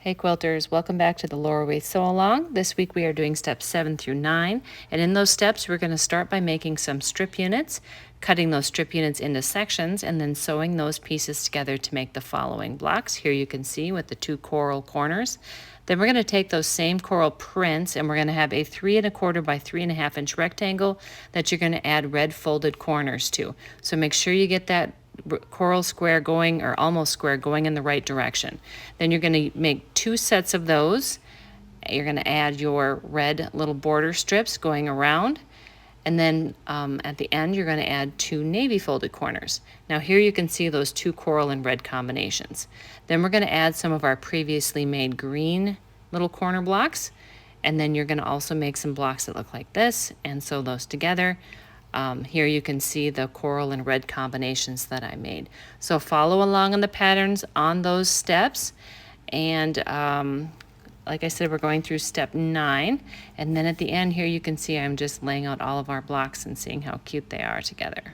Hey quilters, welcome back to the Laurel Wreath Sew Along. This week we are doing steps 7 through 9, and in those steps we're going to start by making some strip units, cutting those strip units into sections, and then sewing those pieces together to make the following blocks. Here you can see with the 2 coral corners. Then we're going to take those same coral prints and we're going to have a 3 1/4 by 3 1/2 inch rectangle that you're going to add red folded corners to. So make sure you get that coral square going, or almost square, going in the right direction. Then you're going to make 2 sets of those. You're going to add your red little border strips going around, and then at the end you're going to add 2 navy folded corners. Now here you can see those 2 coral and red combinations. Then we're going to add some of our previously made green little corner blocks, and then you're going to also make some blocks that look like this and sew those together. Here you can see the coral and red combinations that I made. So follow along on the patterns on those steps. And like I said, we're going through step 9. And then at the end here you can see I'm just laying out all of our blocks and seeing how cute they are together.